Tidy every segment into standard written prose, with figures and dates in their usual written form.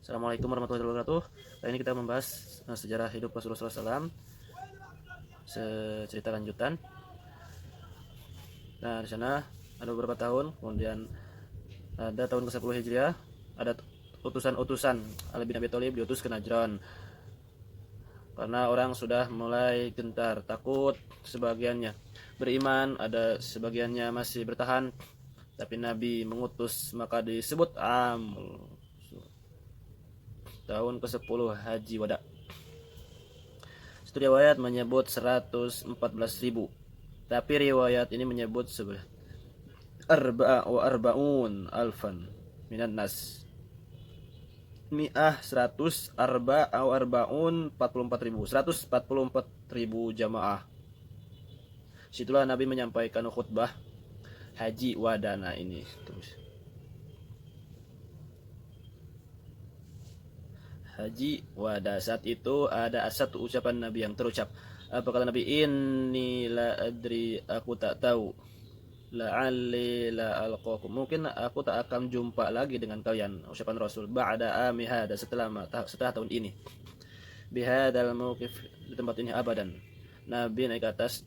Assalamualaikum warahmatullahi wabarakatuh. Kali ini kita membahas sejarah hidup Rasulullah SAW, cerita lanjutan. Nah, di sana ada beberapa tahun, kemudian ada tahun ke-10 Hijriah, ada utusan-utusan Ali bin Abi Thalib diutus ke Najran. Karena orang sudah mulai gentar, takut, sebagiannya beriman, ada sebagiannya masih bertahan, tapi Nabi mengutus, maka disebut tahun ke-10 Haji Wada. Satu riwayat menyebut 114.000, tapi riwayat ini menyebut arba'un alfan minan nas. Mi'ah 100 arba'un 144.000 jamaah. Situlah Nabi menyampaikan khutbah Haji Wadana ini. Terus Haji Wada, saat itu ada satu ucapan Nabi yang terucap. Apa kata Nabi? Inni la adri, aku tak tahu. La'alli la alqakum, mungkin aku tak akan jumpa lagi dengan kalian. Ucapan Rasul ba'da ami hada, setelah tahun ini. Bihadal mauqif, di tempat ini abadan. Nabi naik ke atas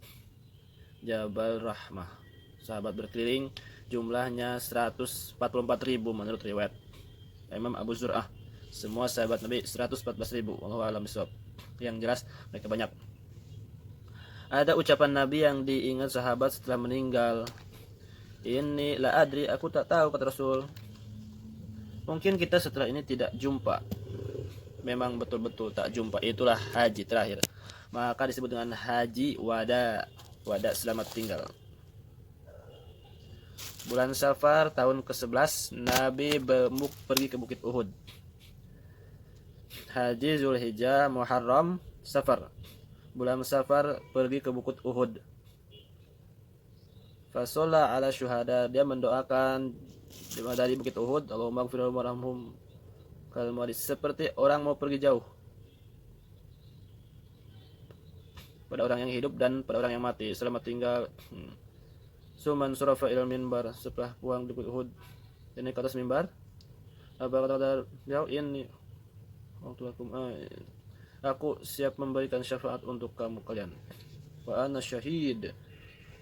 Jabal Rahmah. Sahabat berkeliling, jumlahnya 144.000 menurut riwayat Imam Abu Zur'ah. Semua sahabat Nabi 114.000. Wallahu a'lam bishawab. Yang jelas mereka banyak. Ada ucapan Nabi yang diingat sahabat setelah meninggal. Ini la adri, aku tak tahu, kata Rasul. Mungkin kita setelah ini tidak jumpa. Memang betul-betul tak jumpa. Itulah haji terakhir. Maka disebut dengan Haji Wada. Wada, selamat tinggal. Bulan Safar tahun ke-11 Nabi pergi ke Bukit Uhud. Haji Zulhijjah, Muharram, Safar. Bulan Safar pergi ke Bukit Uhud. Fasolla ala syuhada, dia mendoakan dari Bukit Uhud, Allahumma ighfir lahum warhamhum kal muadis, seperti orang mau pergi jauh pada orang yang hidup dan pada orang yang mati. Selamat tinggal. Suman surafa ilal minbar, setelah pulang di Bukit Uhud ini ke atas mimbar. Apa kata beliau? Ini aku siap memberikan syafaat untuk kamu kalian. Wa ana syahid,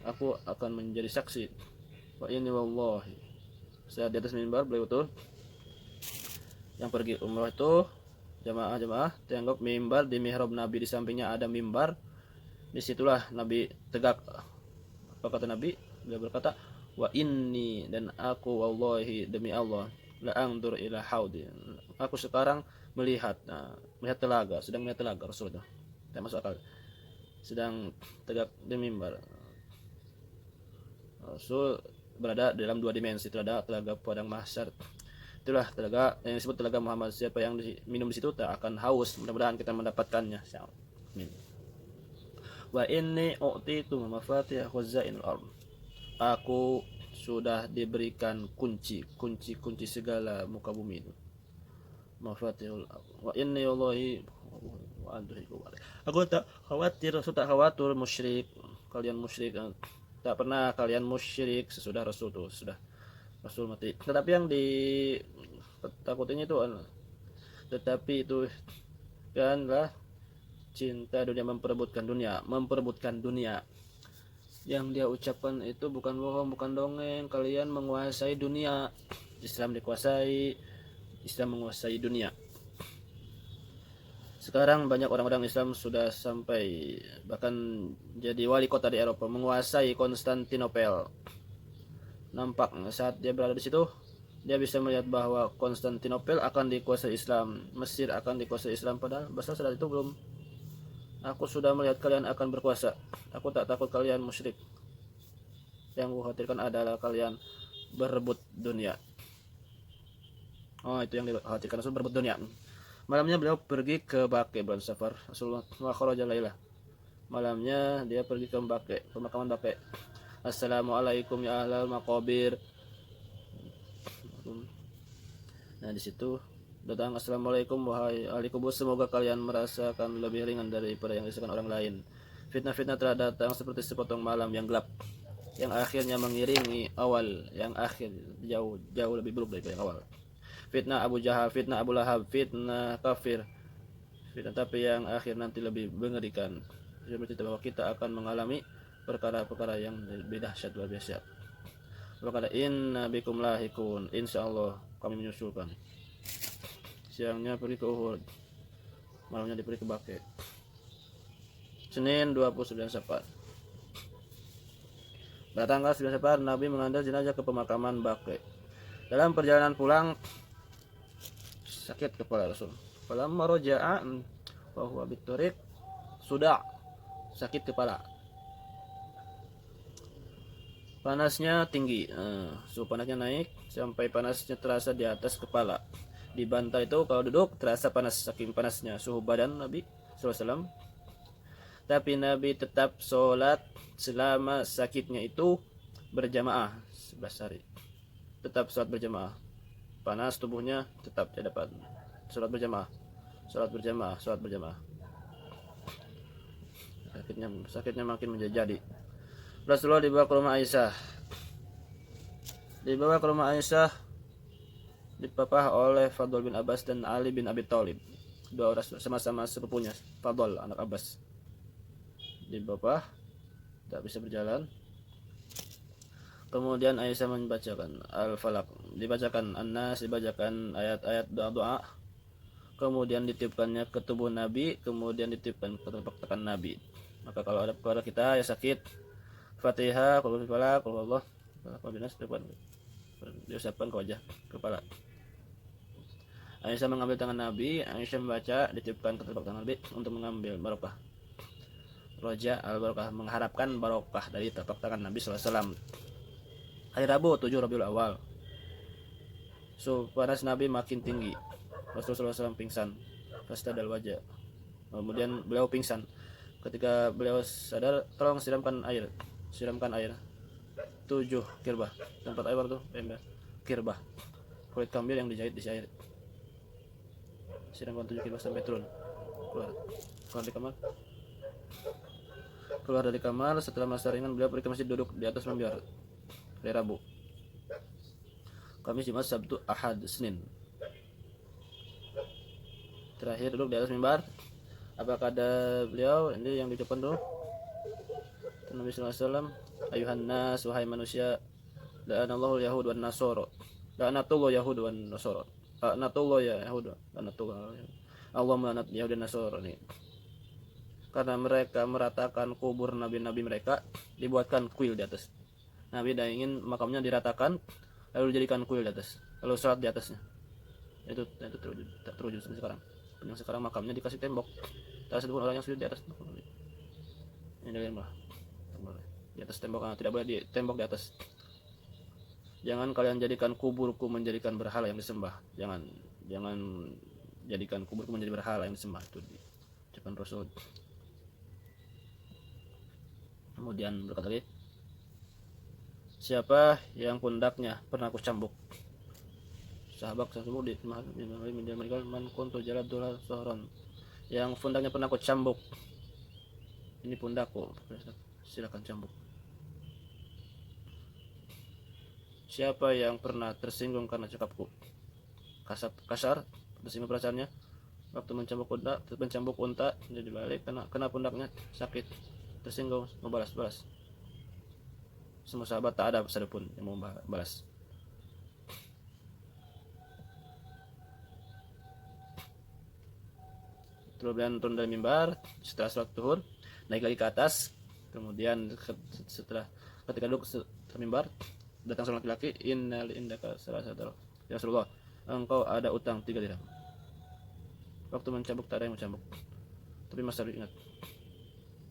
aku akan menjadi saksi. Wa ini wallahi, saya di atas mimbar beliau itu yang pergi umrah itu jamaah tengok mimbar di mihrab Nabi, di sampingnya ada mimbar. Disitulah Nabi tegak. Apa kata Nabi? Beliau berkata, wa inni, dan aku wallahi, demi Allah, la angdur ila haudi, aku sekarang melihat telaga, sedang melihat telaga. Rasul itu tidak masuk akal, sedang tegak di mimbar. Rasul berada dalam dua dimensi, telaga padang mahsyar. Itulah telaga yang disebut telaga Muhammad. Siapa yang minum di situ tak akan haus. Mudah-mudahan kita mendapatkannya. Amin. Wa inni u'titu mafatih khazainul ardh, aku sudah diberikan kunci segala muka bumi itu. Mafatihul wa inni wallahi wa andriku. Aku tak khawatir, musyrik, kalian musyrik. Tak pernah kalian musyrik sesudah Rasul itu, sudah Rasul mati. Tetapi yang ditakutinya itu kanlah cinta dunia, memperebutkan dunia. Yang dia ucapkan itu bukan bohong, bukan dongeng. Kalian menguasai dunia. Islam menguasai dunia. Sekarang banyak orang-orang Islam sudah sampai bahkan jadi wali kota di Eropa, menguasai Konstantinopel. Nampak saat dia berada di situ, dia bisa melihat bahwa Konstantinopel akan dikuasai Islam, Mesir akan dikuasai Islam, padahal bahasa saat itu belum. Aku sudah melihat kalian akan berkuasa. Aku tak takut kalian musyrik. Yang kukhawatirkan adalah kalian berebut dunia. Oh, itu yang dikhawatirkan, Rasul berebut dunia. Malamnya beliau pergi ke Baqi, bulan Safar. Rasulullah wa kharaja lailah. Malamnya dia pergi ke Baqi, pemakaman Baqi. Assalamualaikum ya ahlal maqabir. Nah, di situ datang, assalamualaikum wahai ahli kubur, semoga kalian merasakan lebih ringan daripada yang dirasakan orang lain. Fitnah-fitnah telah datang seperti sepotong malam yang gelap, yang akhirnya mengiringi awal, yang akhir jauh lebih buruk daripada yang awal. fitnah Abu Jahal, fitnah Abu Lahab, fitnah kafir, fitnah tapi yang akhir nanti lebih mengerikan. Dia bercerita bahwa kita akan mengalami perkara-perkara yang lebih dahsyat luar biasa. Berkata inna bikum lahikun, insyaallah kami menyusulkan. Siangnya pergi ke Uhud, malamnya pergi ke Baqi. Senin 29 Safar. Pada tanggal 9 Safar, Nabi mengantar jenazah ke pemakaman Baqi. Dalam perjalanan pulang, sakit kepala Rasul. Falamma raja'a wa huwa bitariq sudah sakit kepala. Panasnya tinggi, suhu panasnya naik sampai panasnya terasa di atas kepala. Di bantal itu kalau duduk terasa panas, saking panasnya suhu badan Nabi SAW. Tapi Nabi tetap sholat selama sakitnya itu berjamaah 11 hari. Tetap sholat berjamaah. Panas tubuhnya tetap tidak dapat sholat berjamaah. Sholat berjamaah, sholat berjamaah. Sakitnya makin menjadi. Rasulullah dibawa ke rumah Aisyah. Dibawa ke rumah Aisyah dipapah oleh Fadl bin Abbas dan Ali bin Abi Thalib. Dua orang sama-sama sepupunya, Fadl anak Abbas. Dipapah, tak bisa berjalan. Kemudian Aisyah membacakan Al-Falaq, dibacakan An-Nas, dibacakan ayat-ayat doa-doa. Kemudian ditiupkannya ke tubuh Nabi, kemudian ditiupkan ke telapak tangan Nabi. Maka kalau ada keluarga kita yang sakit, Fatihah, qul huwallahu ahad, qul huwallahu ahad, diusapkan ke wajah, kepala. Aisyah mengambil tangan Nabi, Aisyah membaca, ditiupkan ke telapak tangan Nabi untuk mengambil barokah. Roja al-barokah, mengharapkan barokah dari telapak tangan Nabi SAW. Hari Rabu 7 Rabiul Awal, suhu panas Nabi makin tinggi. Rasulullah SAW pingsan, fastadal wajah. Kemudian beliau pingsan. Ketika beliau sadar, tolong siramkan air 7 kirbah. Tempat air itu kirbah, kulit kambing yang dijahit di air. Siramkan 7 kirbah sampai turun. Keluar dari kamar. Setelah masa ringan, beliau pergi ke masjid, duduk di atas mimbar. Hari Rabu, Kamis, Jumat, Sabtu, Ahad, Senin. Terakhir duduk di atas mimbar. Apa kata beliau? Ini yang diucapkan dulu Nabi SAW. Ayuhan nas, wahai manusia, la'anallahu yahud wan nasara, la'anatullah yahud wan nasara, la'anatullah ya yahud, la'anatullah Allah melaknat Yahudi dan Nasara ini, karena mereka meratakan kubur nabi-nabi mereka, dibuatkan kuil di atas. Nabi dah ingin makamnya diratakan, lalu dijadikan kuil di atas, lalu sholat di atasnya. Itu tak terwujud sampai sekarang. Yang sekarang makamnya dikasih tembok, tak ada orang yang sujud di atas. Ini dengan di atas tembok, tidak boleh di tembok di atas. Jangan kalian jadikan kuburku menjadikan berhala yang disembah. Jangan jadikan kuburku menjadi berhala yang disembah. Itu ucapan Rasul. Kemudian berkata lagi, siapa yang pundaknya pernah kucambuk? Sahabat tersebut di man kuntu jaladul sahron, yang pundaknya pernah kucambuk. Ini pundakku, silakan cambuk. Siapa yang pernah tersinggung karena cakapku? Kasar, tersinggung perasaannya waktu mencambuk unta, jadi balik kena pundaknya sakit, tersinggung, mau balas. Semua sahabat tak ada satupun yang mau balas. Kemudian turun dari mimbar setelah sholat zuhur, naik lagi ke atas. Kemudian ketika duduk ke mimbar, datang seorang laki-laki, innal indaka salasata, ya Rasulullah, engkau ada utang 3 dirham. Waktu mencambuk tak ada yang mencambuk, tapi masih ingat,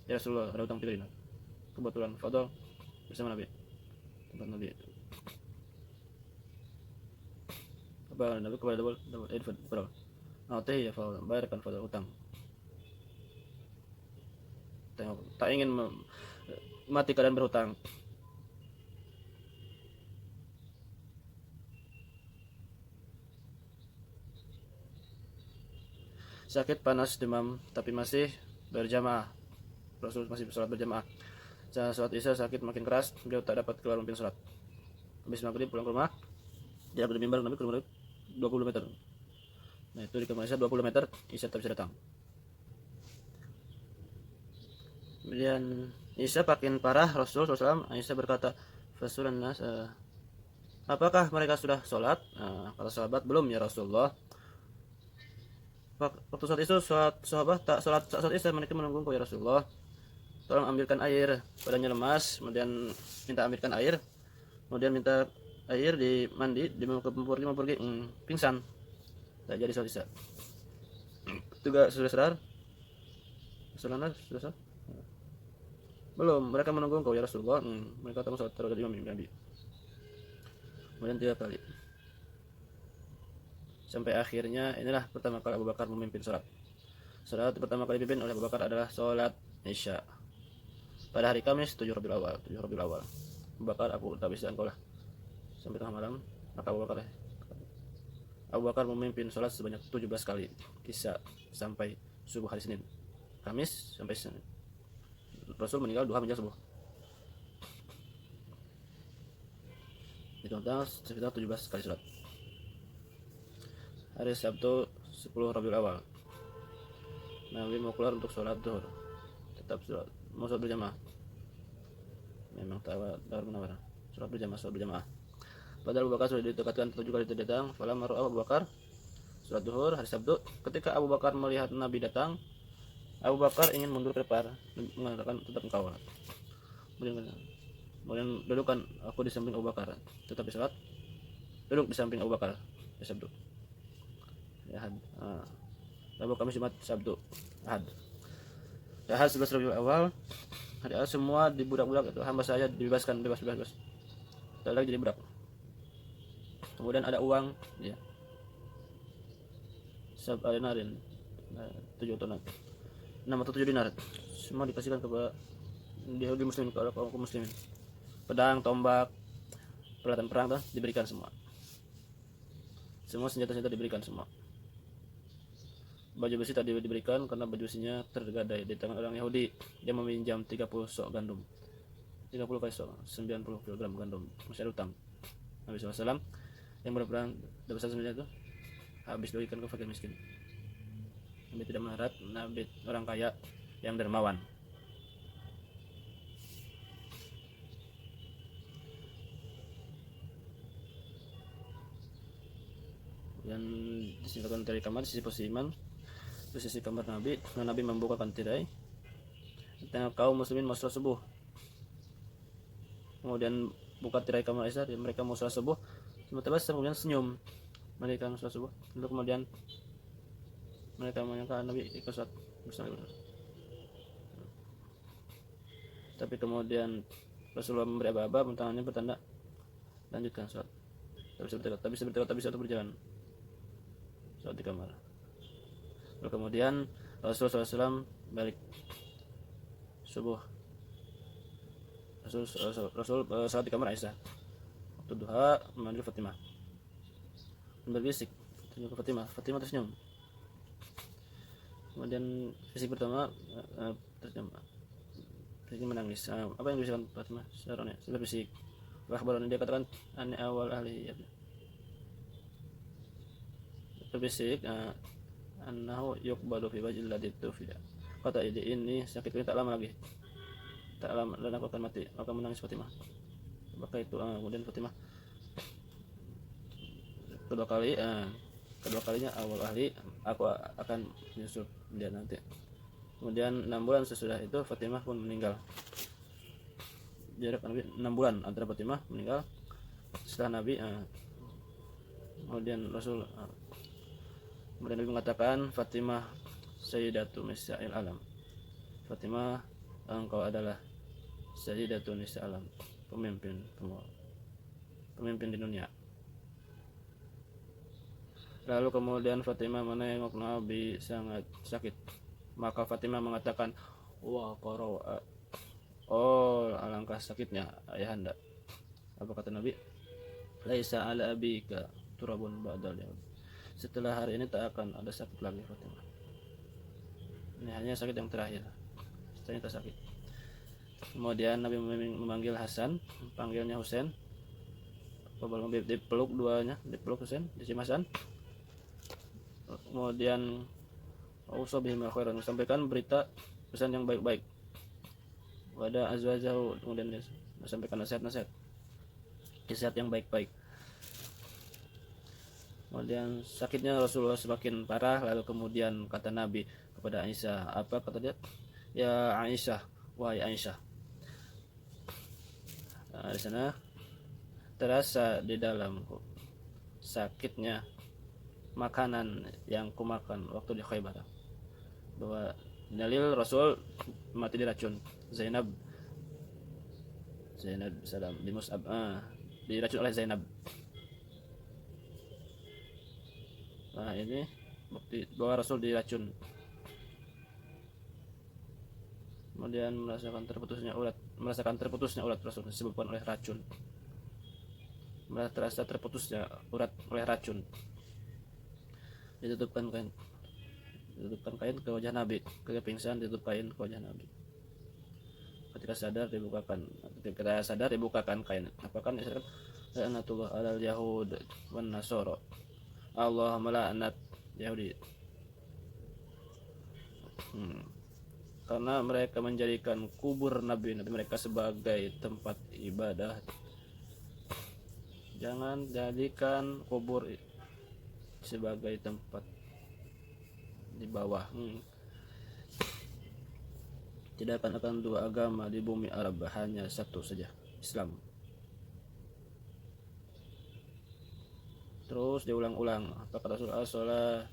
ya Rasulullah, ada utang 3 dirham. Kebetulan Fadl bersama Nabi, tempat Nabi. Apa Nabi kepada double Fadl, ya Fadl, bayarkan Fadl utang. Tak ingin mati keadaan berhutang. Sakit, panas, demam, tapi masih berjamaah. Rasul masih sholat berjamaah. Saat sholat isya sakit makin keras, beliau tak dapat keluar memimpin sholat. Habis maghrib pulang ke rumah, dia berdiri mimbar Nabi, 20 meter. Nah itu di kamar Aisyah 20 meter Aisyah tak bisa datang. Kemudian Aisyah makin parah, Rasul SAW. Aisyah berkata, Fasulan nas, apakah mereka sudah sholat? Kata sahabat, belum ya Rasulullah. Waktu saat itu sahabat tak sholat saat Aisyah, mereka menunggu ya Rasulullah. Tolong ambilkan air. Badannya lemas, kemudian minta ambilkan air, kemudian minta air di mandi, di mempurgi, pingsan. Tak jadi sholat Isya. Juga sudah sadar? Sudah sadar? Belum, mereka menunggu engkau ya Rasulullah. Mereka tahu sholat terhadap imam Nabi. Kemudian 3 kali. Sampai akhirnya inilah pertama kali Abu Bakar memimpin sholat. Sholat pertama kali dipimpin oleh Abu Bakar adalah sholat Isya. Pada hari Kamis 7 Rabiul Awal. Abu Bakar, aku tak bisa engkau lah. Sampai tengah malam, maka Abu Bakar memimpin sholat sebanyak 17 kali. Isya sampai subuh hari Senin. Kamis sampai Senin. Rasul meninggal duha menjelang subuh. Itu total sekitar 17 kali sholat. Hari Sabtu 10 Rabiul Awal, Nabi mau keluar untuk sholat zuhur. Tetap sholat, mau sholat berjamaah. Memang tawar menawar. Sholat berjamaah. Padahal Abu Bakar sudah ditekatkan 7 kali datang. Falamma ra'a Abu Bakar sholat zuhur hari Sabtu. Ketika Abu Bakar melihat Nabi datang, Abu Bakar ingin mundur ke depan, mengatakan tetap engkau. Kemudian dudukkan aku di samping Abu Bakar. Tetap di sholat, duduk di samping Abu Bakar di Sabtu. Ya, Rabu, Kamis, Jumat, Sabtu, Ahad. Ya, Ahad 11 Rabiul Awal. Hari Ahad semua di budak-budak itu hamba saya dibebaskan bebas. Tak lagi jadi budak. Kemudian ada uang, ya. Dinarin, 7 dinar. 6 atau 7 dinar. Semua dikasihkan kepada Yahudi Muslim, ke kaum muslimin. Pedang, tombak, peralatan perang tuh diberikan semua. Semua senjata-senjata diberikan semua. Baju besi tadi diberikan karena baju besinya tergadai di tangan orang Yahudi. Dia meminjam 30 sok gandum. 30 kali sok, 90 kg gandum. Masih ada utang. Nabi SAW yang berperang dapat sebenarnya itu habis bagikan ke fakir miskin. Nabi tidak melarat, Nabi orang kaya yang dermawan. Dan disingkatkan dari kamar di sisi posisi imam, di sisi kamar Nabi. Nabi membukakan tirai tengah kaum muslimin mau sholat subuh. Kemudian buka tirai kamar Aisyah, mereka mau sholat subuh. Tiba-tiba kemudian senyum mereka sholat subuh. Lalu kemudian mereka menyangka Nabi ikut sholat bersama. Tapi kemudian Rasulullah memberi aba-aba, tangannya bertanda lanjutkan sholat. Tapi bisa untuk berjalan sholat di kamar. Lalu kemudian Rasulullah SAW balik subuh. Rasul salat di kamar Aisyah. Waktu duha memanggil Fatimah. Berbisik ke Fatimah tersenyum. Kemudian fisik pertama tersenyum. Fisik menangis. Apa yang dibisikkan Fatimah? Sebenarnya berbisik. Bahkan dia katakan ane awal ahli. Berbisik. Annahu yuqbalu fi wajhil ladzi tufiya. Kata ini sakit ini tak lama lagi. Tak lama dan aku akan mati. Maka menangis Fatimah. Maka itu kemudian Fatimah kedua kalinya awal ahli, aku akan menyusul dia nanti. Kemudian 6 bulan sesudah itu Fatimah pun meninggal. Jarak Nabi 6 bulan antara Fatimah meninggal setelah Nabi. Kemudian Nabi mengatakan, Fatimah Sayyidatu Nisa'il Alam. Fatimah, engkau adalah Sayyidatu Nisa'il Alam, pemimpin di dunia. Lalu kemudian Fatimah menengok Nabi sangat sakit. Maka Fatimah mengatakan, wah koro, oh alangkah sakitnya ayahanda. Apa kata Nabi? Laisa ala abika turabun ba'dal yaum. Setelah hari ini tak akan ada sakit lagi Fatimah. Ini hanya sakit yang terakhir. Setelahnya tak sakit. Kemudian Nabi memanggil Hasan, panggilnya Husain. dipeluk duanya, dipeluk Husain, dicimasan. Kemudian auso bihim khairan, sampaikan berita pesan yang baik-baik. Wada azwajahu, kemudian dia sampaikan nasihat-nasihat yang baik-baik. Kemudian sakitnya Rasulullah semakin parah, lalu kemudian kata Nabi kepada Aisyah, apa kata dia? Ya Aisyah, wahai Aisyah. Nah, di sana terasa di dalam sakitnya makanan yang kumakan waktu di Khaybar, bahwa dalil Rasul mati diracun. Zainab salam di Mus'ab diracun oleh Zainab. Nah, ini bukti bahwa Rasul diracun. Kemudian merasakan terputusnya urat Rasul disebabkan oleh racun. Terasa terputusnya urat oleh racun. Ditutupkan kain ke wajah Nabi. Ketika pingsan ditutup kain ke wajah Nabi. Ketika sadar dibukakan kain. Apakah disebutkan la'natullah alal yahud wan nasara. Allah melaknat Yahudi. Karena mereka menjadikan kubur Nabi mereka sebagai tempat ibadah. Jangan jadikan kubur sebagai tempat di bawah. Tidak akan dua agama di bumi Arab, hanya satu saja, Islam. Terus diulang-ulang, apa kata Rasulullah?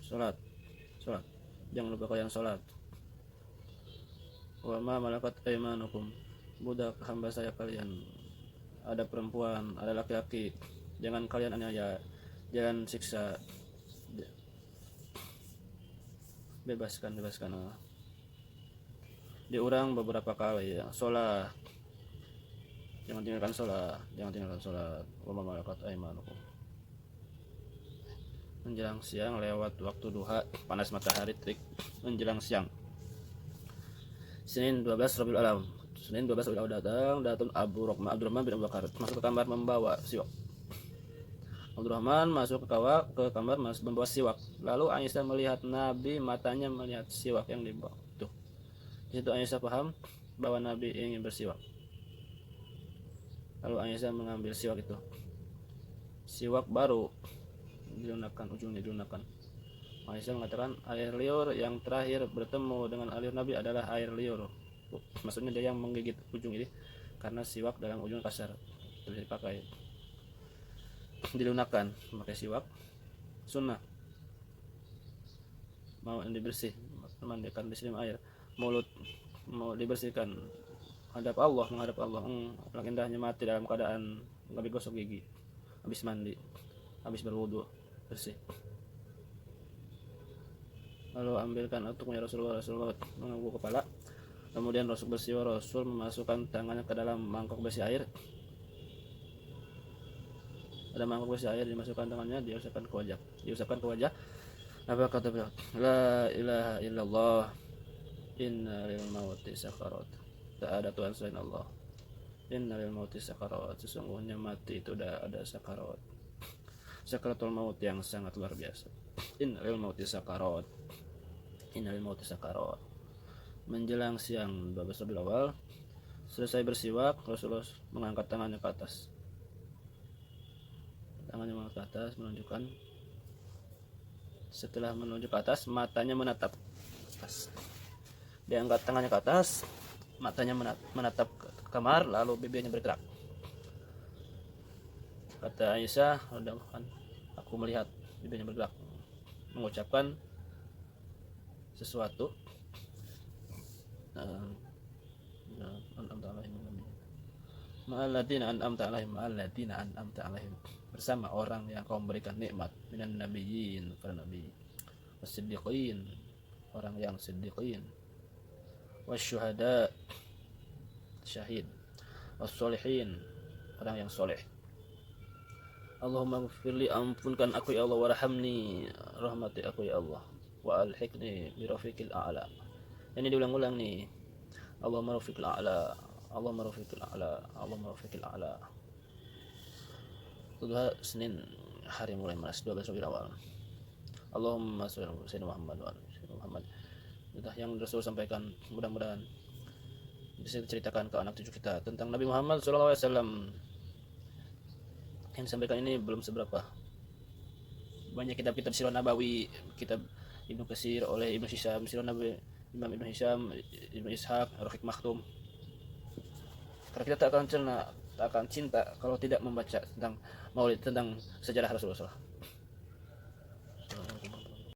Salat. Jangan lupa kalian salat. Wa ma malakat aymanukum, budak hamba saya kalian. Ada perempuan, ada laki-laki, jangan kalian aniaya, jangan siksa. Bebaskan. Diurang beberapa kali ya. Sholat, jangan tinggalkan sholat. Wa ma malakat aymanukum. Menjelang siang lewat waktu duha, panas matahari terik menjelang siang. Senin 12 Rabiul Awal datang Abdurrahman bin Abu Bakar masuk ke kamar membawa siwak. Abdurrahman masuk ke kamar membawa siwak. Lalu Aisyah melihat Nabi, matanya melihat siwak yang dibawa. Tuh. Di situ Aisyah paham bahwa Nabi ingin bersiwak. Lalu Aisyah mengambil siwak itu. Siwak baru ujungnya dilunakkan. Aisyah mengatakan air liur yang terakhir bertemu dengan air Nabi adalah air liur. Maksudnya dia yang menggigit ujung ini karena siwak dalam ujung kasar bisa dipakai. Dilunakkan memakai siwak sunnah. Mau dibersih, mandikan disiram air, mulut mau dibersihkan, menghadap Allah. Apalagi indahnya mati dalam keadaan Nabi gosok gigi, habis mandi, habis berwudu bersih. Lalu ambilkan untuknya Rasulullah mengangguk kepala. Kemudian Rasul memasukkan tangannya ke dalam mangkok berisi air. Ada mangkok berisi air, dimasukkan tangannya, diusapkan ke wajah. Apa kata beliau? La ilaha illallah, inna lil mauti sakarat. Tak ada Tuhan selain Allah. Inna lil mauti sakarat. Sesungguhnya mati itu ada sakarat. Sakaratul maut yang sangat luar biasa. Inna lil mauti sakarat. Menjelang siang 12 Rabiul Awal, selesai bersiwak, Rasulullah mengangkat tangannya ke atas. Menunjukkan. Setelah menunjuk ke atas, matanya menatap atas. Dia angkat tangannya ke atas, matanya menatap ke kamar, lalu bibirnya bergerak. Kata Aisyah, aku melihat bibirnya bergerak, mengucapkan sesuatu. Ma'alladina an'amta alaihim, bersama orang yang kau berikan nikmat, minan nabiyyin, para nabi, wasiddiqin, orang yang siddiqin, wasyuhada, syahid, wassolihin, orang yang soleh. Allahumma gfirli, ampunkan aku ya Allah, warhamni, rahmati aku ya Allah, wa alhiqni birafiqil a'la. Ini diulang-ulang nih. Allahumma rafiqil a'la. Duha Senin hari mulai Maret 12 Rabiul Awal. Allahumma sholli ala sayyidina Muhammad wa ala sayyidina Muhammad. Sudah yang Rasul sampaikan, mudah-mudahan bisa diceritakan ke anak cucu kita tentang Nabi Muhammad SAW. Yang disampaikan ini belum seberapa banyak kitab-kitab Sirah Nabawi, kitab Ibnu Katsir oleh Ibnu Hisham, Sirah Nabawi Imam Ibnu Hisham, Ibnu Ishaq, Ar-Rahiq Maktum. Karena kita tak akan cinta kalau tidak membaca tentang Maulid, tentang sejarah Rasulullah SAW.